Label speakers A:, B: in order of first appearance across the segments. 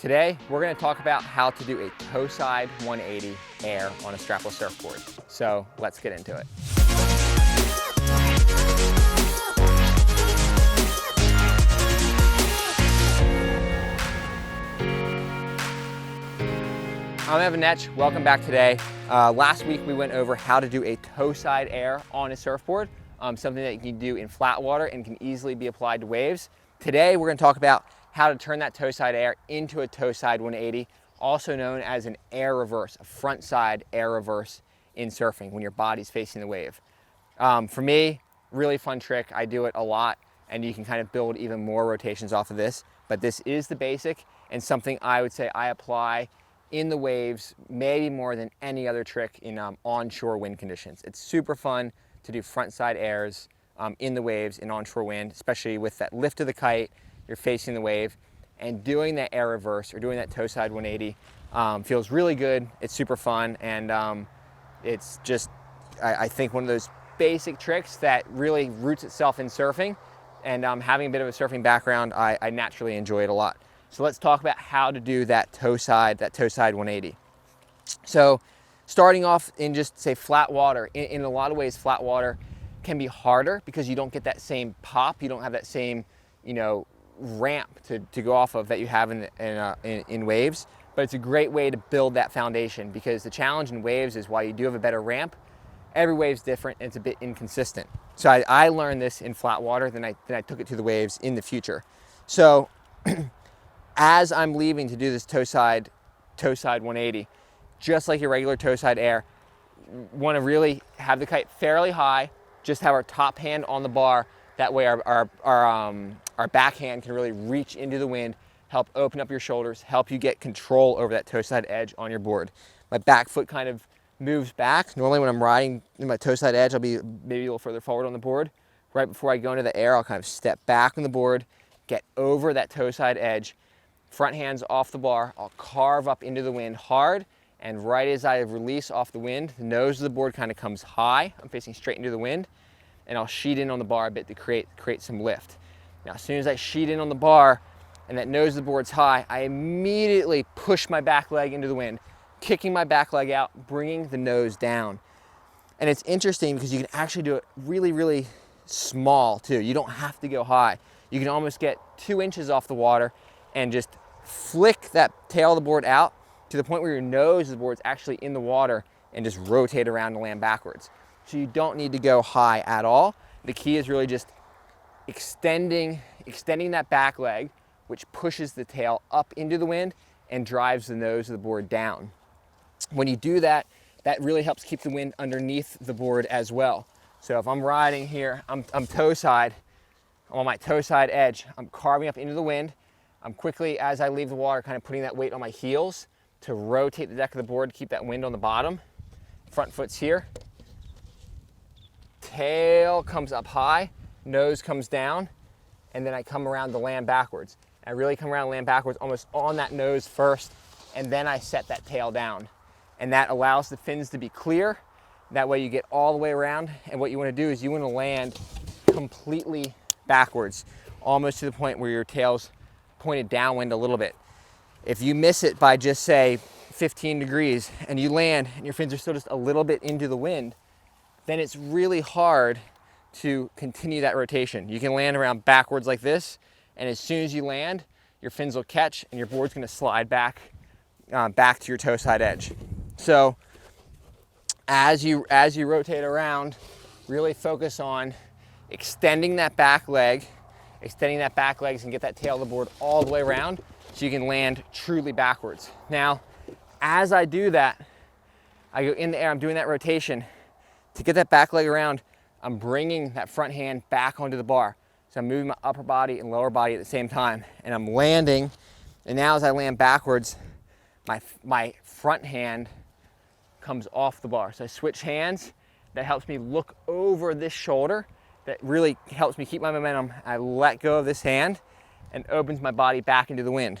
A: Today, we're going to talk about how to do a Toeside 180 air on a strapless surfboard. So let's get into it. I'm Evan Netch, welcome back today. Last week we went over how to do a Toeside air on a surfboard, something that you can do in flat water and can easily be applied to waves. Today we're going to talk about how to turn that Toeside air into a Toeside 180, also known as an air reverse, a front side air reverse in surfing when your body's facing the wave. For me, really fun trick. I do it a lot and you can kind of build even more rotations off of this, but this is the basic and something I would say I apply in the waves maybe more than any other trick in onshore wind conditions. It's super fun to do front side airs in the waves in onshore wind, especially with that lift of the kite. You're facing the wave, and doing that air reverse or doing that Toeside 180 feels really good. It's super fun, and it's just, I think, one of those basic tricks that really roots itself in surfing, and having a bit of a surfing background, I naturally enjoy it a lot. So let's talk about how to do that Toeside 180. So starting off in just say flat water, in a lot of ways flat water can be harder because you don't get that same pop, you don't have that same, ramp to go off of that you have in waves, but it's a great way to build that foundation because the challenge in waves is while you do have a better ramp, every wave's different and it's a bit inconsistent. So I learned this in flat water, then I took it to the waves in the future. So as I'm leaving to do this Toeside 180, just like your regular Toeside air, want to really have the kite fairly high, just have our top hand on the bar. That way our backhand can really reach into the wind, help open up your shoulders, help you get control over that Toeside edge on your board. My back foot kind of moves back. Normally when I'm riding in my Toeside edge, I'll be maybe a little further forward on the board. Right before I go into the air, I'll kind of step back on the board, get over that Toeside edge, front hand's off the bar, I'll carve up into the wind hard, and right as I release off the wind, the nose of the board kind of comes high. I'm facing straight into the wind, and I'll sheet in on the bar a bit to create some lift. Now, as soon as I sheet in on the bar and that nose of the board's high, I immediately push my back leg into the wind, kicking my back leg out, bringing the nose down. And it's interesting because you can actually do it really, really small too. You don't have to go high. You can almost get 2 inches off the water and just flick that tail of the board out to the point where your nose of the board's actually in the water and just rotate around and land backwards. So you don't need to go high at all. The key is really just extending that back leg, which pushes the tail up into the wind and drives the nose of the board down. When you do that, that really helps keep the wind underneath the board as well. So if I'm riding here, I'm Toeside, I'm on my Toeside edge, I'm carving up into the wind. I'm quickly, as I leave the water, kind of putting that weight on my heels to rotate the deck of the board to keep that wind on the bottom. Front foot's here. Tail comes up high, nose comes down, and then I come around to land backwards. I really come around and land backwards almost on that nose first, and then I set that tail down. And that allows the fins to be clear. That way you get all the way around, and what you want to do is you want to land completely backwards, almost to the point where your tail's pointed downwind a little bit. If you miss it by just say 15 degrees and you land and your fins are still just a little bit into the wind, then it's really hard to continue that rotation. You can land around backwards like this, and as soon as you land, your fins will catch and your board's going to slide back to your Toeside edge. So as you rotate around, really focus on extending that back leg so you can get that tail of the board all the way around so you can land truly backwards. Now, as I do that, I go in the air, I'm doing that rotation. To get that back leg around, I'm bringing that front hand back onto the bar. So I'm moving my upper body and lower body at the same time, and I'm landing. And now as I land backwards, my front hand comes off the bar. So I switch hands. That helps me look over this shoulder. That really helps me keep my momentum. I let go of this hand and opens my body back into the wind.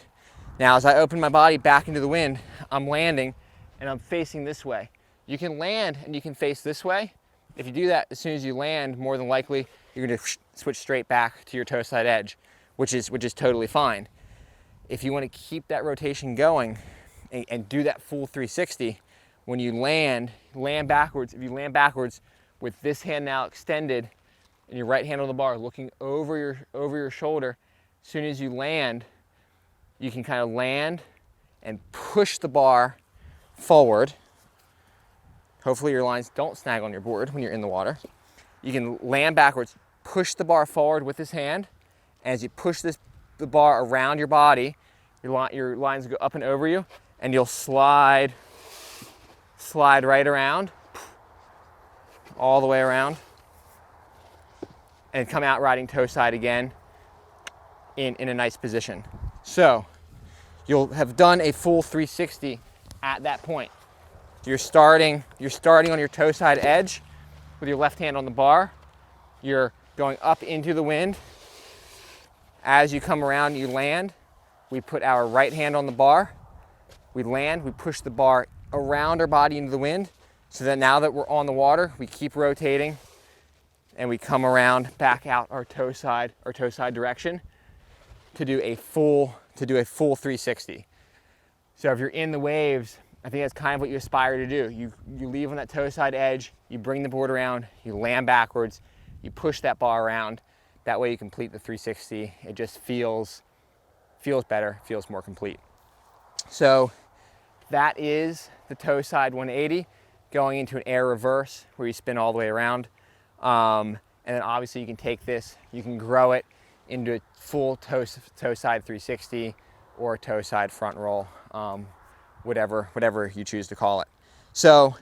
A: Now, as I open my body back into the wind, I'm landing and I'm facing this way. You can land and you can face this way. If you do that, as soon as you land, more than likely, you're gonna switch straight back to your Toeside edge, which is totally fine. if you want to keep that rotation going and do that full 360, when you land backwards, if you land backwards with this hand now extended and your right hand on the bar looking over your shoulder, as soon as you land, you can kind of land and push the bar forward. Hopefully your lines don't snag on your board when you're in the water. You can land backwards, push the bar forward with this hand. As you push the bar around your body, your lines go up and over you, and you'll slide right around, all the way around, and come out riding toe side again in a nice position. So you'll have done a full 360 at that point. You're starting on your toe side edge with your left hand on the bar. You're going up into the wind. As you come around, you land. We put our right hand on the bar. We land, we push the bar around our body into the wind, so that now that we're on the water, we keep rotating and we come around back out our toe side direction to do a full 360. So if you're in the waves, I think that's kind of what you aspire to do. You leave on that toe side edge, you bring the board around, you land backwards, you push that bar around. That way you complete the 360. It just feels better, feels more complete. So that is the toe side 180, going into an air reverse where you spin all the way around. And then obviously you can take this, you can grow it into a full toe side 360 or a toe side front roll. Whatever you choose to call it. So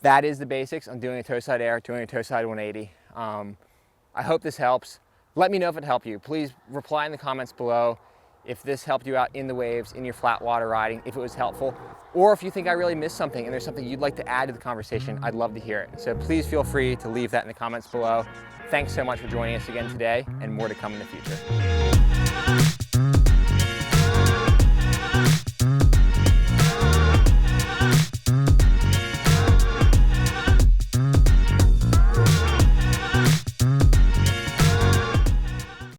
A: that is the basics on doing a toe side air, doing a toe side 180. I hope this helps. Let me know if it helped you. Please reply in the comments below if this helped you out in the waves, in your flat water riding, if it was helpful, or if you think I really missed something and there's something you'd like to add to the conversation, I'd love to hear it. So please feel free to leave that in the comments below. Thanks so much for joining us again today, and more to come in the future.